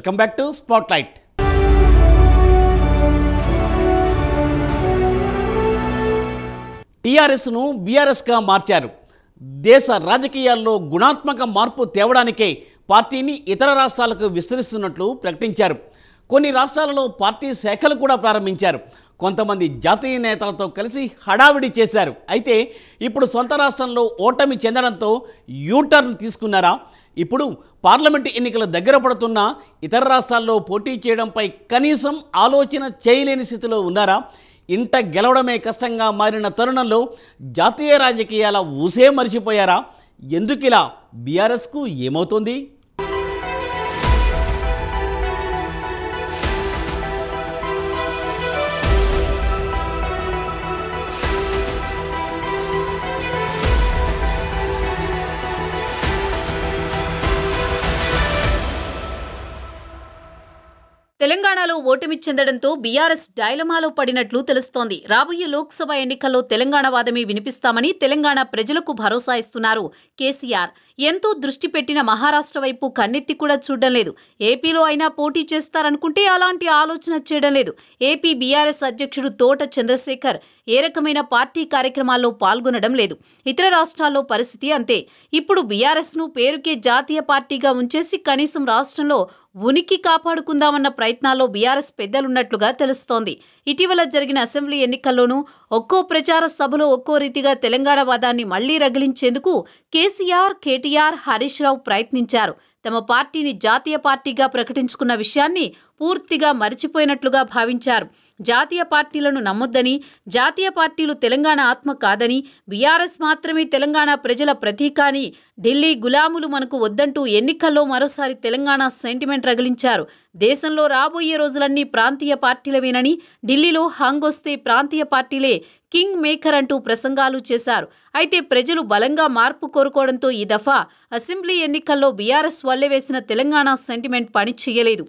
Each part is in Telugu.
Welcome back to spotlight. టీఆర్ఎస్ను బీఆర్ఎస్గా మార్చారు. దేశ రాజకీయాల్లో గుణాత్మక మార్పు తేవడానికే పార్టీని ఇతర రాష్ట్రాలకు విస్తరిస్తున్నట్లు ప్రకటించారు. కొన్ని రాష్ట్రాలలో పార్టీ శాఖలు కూడా ప్రారంభించారు. కొంతమంది జాతీయ నేతలతో కలిసి హడావిడి చేశారు. అయితే ఇప్పుడు సొంత రాష్ట్రంలో ఓటమి చెందడంతో యూటర్న్ తీసుకున్నారా? ఇప్పుడు పార్లమెంటు ఎన్నికలు దగ్గర పడుతున్నా ఇతర రాష్ట్రాల్లో పోటీ చేయడంపై కనీసం ఆలోచన చేయలేని స్థితిలో ఉన్నారా? ఇంట గెలవడమే కష్టంగా మారిన తరుణంలో జాతీయ రాజకీయాల ఊసే మరిచిపోయారా? ఎందుకిలా? బీఆర్ఎస్కు ఏమవుతుంది? తెలంగాణలో ఓటమి చెందడంతో బీఆర్ఎస్ డైలమాలో పడినట్లు తెలుస్తోంది. రాబోయే లోక్సభ ఎన్నికల్లో తెలంగాణ వాదమే వినిపిస్తామని తెలంగాణ ప్రజలకు భరోసా ఇస్తున్నారు కేసీఆర్. ఎంతో దృష్టి పెట్టిన మహారాష్ట్ర వైపు కన్నెత్తి కూడా చూడడం లేదు. ఏపీలో అయినా పోటీ చేస్తారనుకుంటే అలాంటి ఆలోచన చేయడం లేదు. ఏపీ బీఆర్ఎస్ అధ్యక్షుడు తోట చంద్రశేఖర్ ఏ రకమైన పార్టీ కార్యక్రమాల్లో పాల్గొనడం లేదు. ఇతర రాష్ట్రాల్లో పరిస్థితి అంతే. ఇప్పుడు బీఆర్ఎస్ను పేరుకే జాతీయ పార్టీగా ఉంచేసి కనీసం రాష్ట్రంలో ఉనికి కాపాడుకుందామన్న ప్రయత్నాల్లో బీఆర్ఎస్ పెద్దలున్నట్లుగా తెలుస్తోంది. ఇటీవల జరిగిన అసెంబ్లీ ఎన్నికల్లోనూ ఒక్కో ప్రచార సభలో ఒక్కో రీతిగా తెలంగాణ వాదాన్ని మళ్లీ రగిలించేందుకు కేసీఆర్, కేటీఆర్, హరీష్ రావు ప్రయత్నించారు. తమ పార్టీని జాతీయ పార్టీగా ప్రకటించుకున్న విషయాన్ని పూర్తిగా మరిచిపోయినట్లుగా భావించారు. జాతీయ పార్టీలను నమ్మొద్దని, జాతీయ పార్టీలు తెలంగాణ ఆత్మ కాదని, బీఆర్ఎస్ మాత్రమే తెలంగాణ ప్రజల ప్రతీక అని, ఢిల్లీ గులాములు మనకు వద్దంటూ ఎన్నికల్లో మరోసారి తెలంగాణ సెంటిమెంట్ రగిలించారు. దేశంలో రాబోయే రోజులన్నీ ప్రాంతీయ పార్టీలవేనని, ఢిల్లీలో హంగొస్తే ప్రాంతీయ పార్టీలే కింగ్ మేకర్ అంటూ ప్రసంగాలు చేశారు. అయితే ప్రజలు బలంగా మార్పు కోరుకోవడంతో ఈ దఫా అసెంబ్లీ ఎన్నికల్లో బీఆర్ఎస్ వల్లెవేసిన తెలంగాణ సెంటిమెంట్ పని చేయలేదు.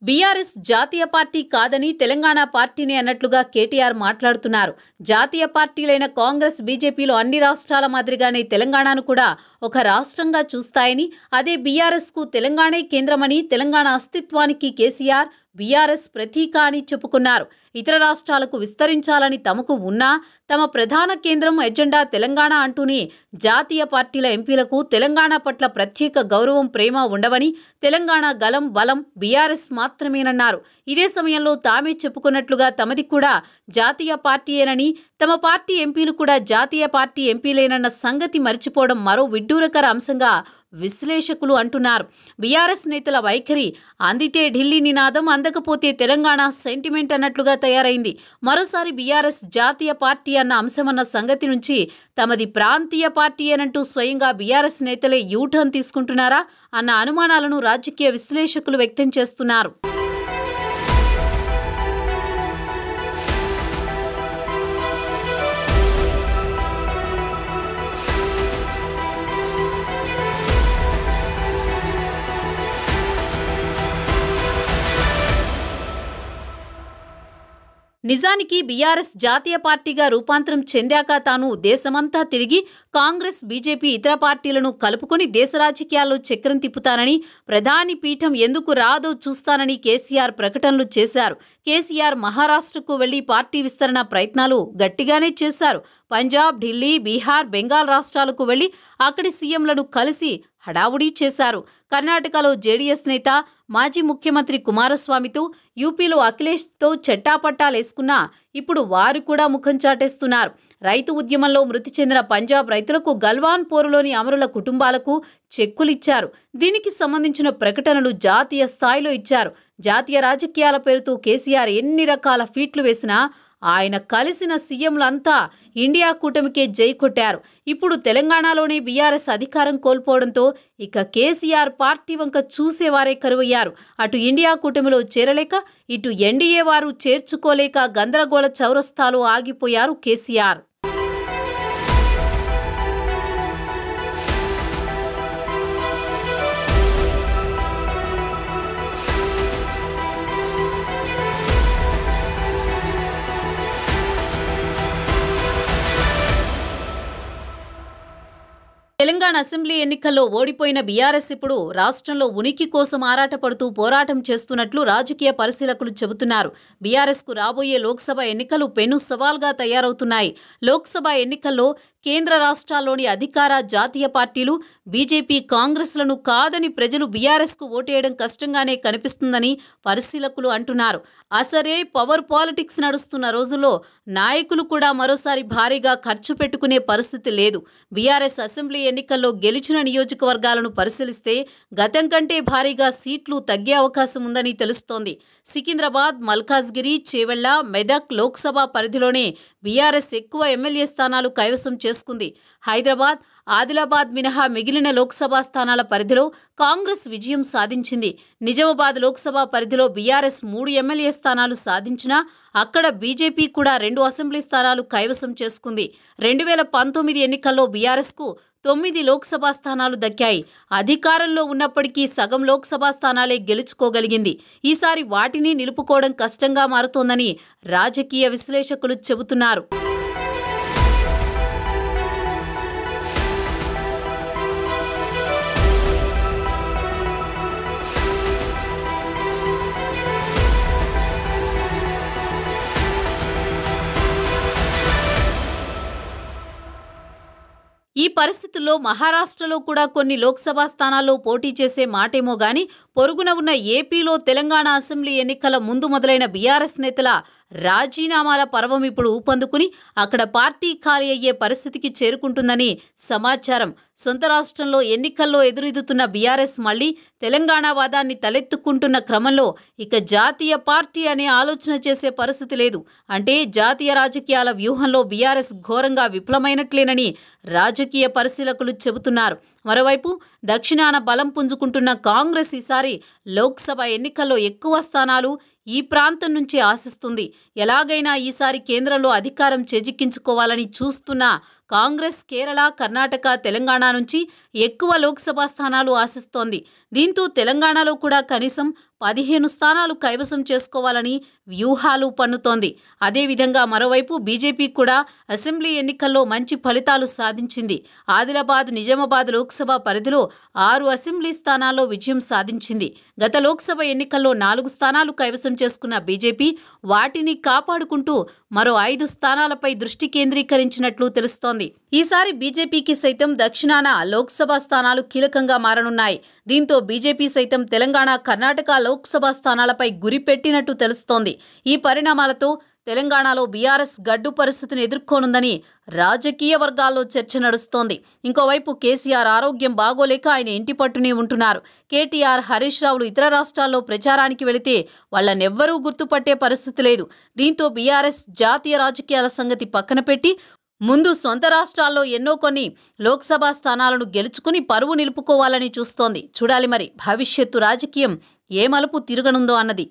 బీఆర్ఎస్ జాతీయ పార్టీ కాదని తెలంగాణ పార్టీని అన్నట్లుగా కేటీఆర్ మాట్లాడుతున్నారు. జాతీయ పార్టీలైన కాంగ్రెస్, బీజేపీలో అన్ని రాష్ట్రాల మాదిరిగానే తెలంగాణను కూడా ఒక రాష్ట్రంగా చూస్తాయని, అదే బీఆర్ఎస్కు తెలంగాణే కేంద్రమని, తెలంగాణ అస్తిత్వానికి కేసీఆర్, బీఆర్ఎస్ ప్రతీక అని చెప్పుకున్నారు. ఇతర రాష్ట్రాలకు విస్తరించాలని తమకు ఉన్నా తమ ప్రధాన కేంద్రం ఎజెండా తెలంగాణ అంటూనే జాతీయ పార్టీల ఎంపీలకు తెలంగాణ పట్ల ప్రత్యేక గౌరవం, ప్రేమ ఉండవని, తెలంగాణ గలం బలం బీఆర్ఎస్ మాత్రమేనన్నారు. ఇదే సమయంలో తామే చెప్పుకున్నట్లుగా తమది కూడా జాతీయ పార్టీయేనని, తమ పార్టీ ఎంపీలు కూడా జాతీయ పార్టీ ఎంపీలేనన్న సంగతి మరిచిపోవడం మరో విడ్డూరకర అంశంగా విశ్లేషకులు అంటున్నారు. బీఆర్ఎస్ నేతల వైఖరి అందితే ఢిల్లీ నినాదం, అందకపోతే తెలంగాణ సెంటిమెంట్ అన్నట్లుగా తయారైంది. మరోసారి బీఆర్ఎస్ జాతీయ పార్టీ అన్న అంశమన్న సంగతి నుంచి తమది ప్రాంతీయ పార్టీయేనంటూ స్వయంగా బీఆర్ఎస్ నేతలే యూటర్న్ తీసుకుంటున్నారా అన్న అనుమానాలను రాజకీయ విశ్లేషకులు వ్యక్తం చేస్తున్నారు. నిజానికి బీఆర్ఎస్ జాతీయ పార్టీగా రూపాంతరం చెందాక తాను దేశమంతా తిరిగి కాంగ్రెస్, బీజేపీ, ఇతర పార్టీలను కలుపుకొని దేశ రాజకీయాల్లో చక్రం తిప్పుతానని, ప్రధాని పీఠం ఎందుకు రాదో చూస్తానని కేసీఆర్ ప్రకటనలు చేశారు. కేసీఆర్ మహారాష్ట్రకు వెళ్లి పార్టీ విస్తరణ ప్రయత్నాలు గట్టిగానే చేశారు. పంజాబ్, ఢిల్లీ, బీహార్, బెంగాల్ రాష్ట్రాలకు వెళ్లి అక్కడి సీఎంలను కలిసి హడావుడి చేశారు. కర్ణాటకలో జేడీఎస్ నేత, మాజీ ముఖ్యమంత్రి కుమారస్వామితో, యూపీలో అఖిలేష్తో చెట్టాపట్టాలేసుకున్నా ఇప్పుడు వారు కూడా ముఖం చాటేస్తున్నారు. రైతు ఉద్యమంలో మృతి చెందిన పంజాబ్ రైతులకు, గల్వాన్ పోరులోని అమరుల కుటుంబాలకు చెక్కులిచ్చారు. దీనికి సంబంధించిన ప్రకటనలు జాతీయ స్థాయిలో ఇచ్చారు. జాతీయ రాజకీయాల పేరుతో కేసీఆర్ ఎన్ని రకాల ఫీట్లు వేసినా ఆయన కలిసిన సీఎంలంతా ఇండియా కూటమికే జై కొట్టారు. ఇప్పుడు తెలంగాణలోనే బీఆర్ఎస్ అధికారం కోల్పోవడంతో ఇక కేసీఆర్ పార్టీ వంక చూసేవారే కరువయ్యారు. అటు ఇండియా కూటమిలో చేరలేక, ఇటు ఎన్డీఏ వారు చేర్చుకోలేక గందరగోళ చౌరస్తాలో ఆగిపోయారు కేసీఆర్. తెలంగాణ అసెంబ్లీ ఎన్నికల్లో ఓడిపోయిన బీఆర్ఎస్ ఇప్పుడు రాష్ట్రంలో ఉనికి కోసం ఆరాటపడుతూ పోరాటం చేస్తున్నట్లు రాజకీయ పరిశీలకులు చెబుతున్నారు. బీఆర్ఎస్కు రాబోయే లోక్సభ ఎన్నికలు పెను సవాల్గా తయారవుతున్నాయి. లోక్సభ ఎన్నికల్లో కేంద్ర రాష్ట్రాల్లోని అధికార జాతీయ పార్టీలు బీజేపీ, కాంగ్రెస్లను కాదని ప్రజలు బీఆర్ఎస్కు ఓటేయడం కష్టంగానే కనిపిస్తుందని పరిశీలకులు అంటున్నారు. అసలే పవర్ పాలిటిక్స్ నడుస్తున్న రోజుల్లో నాయకులు కూడా మరోసారి భారీగా ఖర్చు పెట్టుకునే పరిస్థితి లేదు. బీఆర్ఎస్ అసెంబ్లీ ఎన్నికల్లో గెలిచిన నియోజకవర్గాలను పరిశీలిస్తే గతం కంటే భారీగా సీట్లు తగ్గే అవకాశం ఉందని తెలుస్తోంది. సికింద్రాబాద్, మల్కాజ్గిరి, చేవెళ్ల, మెదక్ లోక్సభ పరిధిలోనే బీఆర్ఎస్ ఎక్కువ ఎమ్మెల్యే స్థానాలు కైవసం చేసుకుంది. హైదరాబాద్, ఆదిలాబాద్ మినహా మిగిలిన లోక్సభ స్థానాల పరిధిలో కాంగ్రెస్ విజయం సాధించింది. నిజామాబాద్ లోక్సభ పరిధిలో బీఆర్ఎస్ 3 ఎమ్మెల్యే స్థానాలు సాధించినా అక్కడ బీజేపీ కూడా 2 అసెంబ్లీ స్థానాలు కైవసం చేసుకుంది. 2019 ఎన్నికల్లో బీఆర్ఎస్కు 9 లోక్సభ స్థానాలు దక్కాయి. అధికారంలో ఉన్నప్పటికీ సగం లోక్సభ స్థానాలే గెలుచుకోగలిగింది. ఈసారి వాటిని నిలుపుకోవడం కష్టంగా మారుతోందని రాజకీయ విశ్లేషకులు చెబుతున్నారు. ఈ పరిస్థితుల్లో మహారాష్ట్రలో కూడా కొన్ని లోక్సభ స్థానాల్లో పోటీ చేసే మాటేమో గాని పొరుగున ఉన్న ఏపీలో తెలంగాణ అసెంబ్లీ ఎన్నికల ముందు మొదలైన బీఆర్ఎస్ నేతల రాజీనామాల పర్వం ఇప్పుడు ఊపందుకుని అక్కడ పార్టీ ఖాళీ అయ్యే పరిస్థితికి చేరుకుంటుందని సమాచారం. సొంత రాష్ట్రంలో ఎన్నికల్లో ఎదురెదుతున్న బీఆర్ఎస్ మళ్లీ తెలంగాణ వాదాన్ని తలెత్తుకుంటున్న క్రమంలో ఇక జాతీయ పార్టీ అనే ఆలోచన చేసే పరిస్థితి లేదు. అంటే జాతీయ రాజకీయాల వ్యూహంలో బీఆర్ఎస్ ఘోరంగా విఫలమైనట్లేనని రాజకీయ పరిశీలకులు చెబుతున్నారు. మరోవైపు దక్షిణాన బలం పుంజుకుంటున్న కాంగ్రెస్ ఈసారి లోక్సభ ఎన్నికల్లో ఎక్కువ స్థానాలు ఈ ప్రాంతం నుంచి ఆశిస్తుంది. ఎలాగైనా ఈసారి కేంద్రంలో అధికారం చేజిక్కించుకోవాలని చూస్తున్న కాంగ్రెస్ కేరళ, కర్ణాటక, తెలంగాణ నుంచి ఎక్కువ లోక్సభ స్థానాలు ఆశిస్తోంది. దీంతో తెలంగాణలో కూడా కనీసం 15 స్థానాలు కైవసం చేసుకోవాలని వ్యూహాలు పన్నుతోంది. అదేవిధంగా మరోవైపు బీజేపీ కూడా అసెంబ్లీ ఎన్నికల్లో మంచి ఫలితాలు సాధించింది. ఆదిలాబాద్, నిజామాబాద్ లోక్సభ పరిధిలో 6 అసెంబ్లీ స్థానాల్లో విజయం సాధించింది. గత లోక్సభ ఎన్నికల్లో 4 స్థానాలు కైవసం చేసుకున్న బీజేపీ వాటిని కాపాడుకుంటూ మరో 5 స్థానాలపై దృష్టి కేంద్రీకరించినట్లు తెలుస్తోంది. ఈసారి బీజేపీకి సైతం దక్షిణాన లోక్సభ స్థానాలు కీలకంగా మారనున్నాయి. దీంతో బీజేపీ సైతం తెలంగాణ, కర్ణాటక లోక్సభ స్థానాలపై గురిపెట్టినట్టు తెలుస్తోంది. ఈ పరిణామాలతో తెలంగాణలో బీఆర్ఎస్ గడ్డు పరిస్థితిని ఎదుర్కోనుందని రాజకీయ వర్గాల్లో చర్చ నడుస్తోంది. ఇంకోవైపు కేసీఆర్ ఆరోగ్యం బాగోలేక ఆయన ఇంటి పట్టునే ఉంటున్నారు. కేటీఆర్, హరీష్ రావులు ఇతర రాష్ట్రాల్లో ప్రచారానికి వెళితే వాళ్ళనెవ్వరూ గుర్తుపట్టే పరిస్థితి లేదు. దీంతో బీఆర్ఎస్ జాతీయ రాజకీయాల సంగతి పక్కన పెట్టి ముందు సొంత రాష్ట్రాల్లో కొన్ని లోక్సభ స్థానాలను గెలుచుకుని పరువు నిలుపుకోవాలని చూస్తోంది. చూడాలి మరి భవిష్యత్తు రాజకీయం ఏ మలుపు తిరగనుందో అన్నది.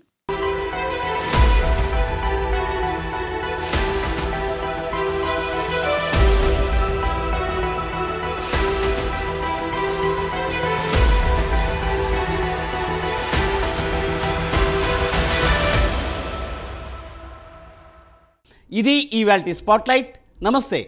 ఇది ఇవాల్టి స్పాట్లైట్. నమస్తే.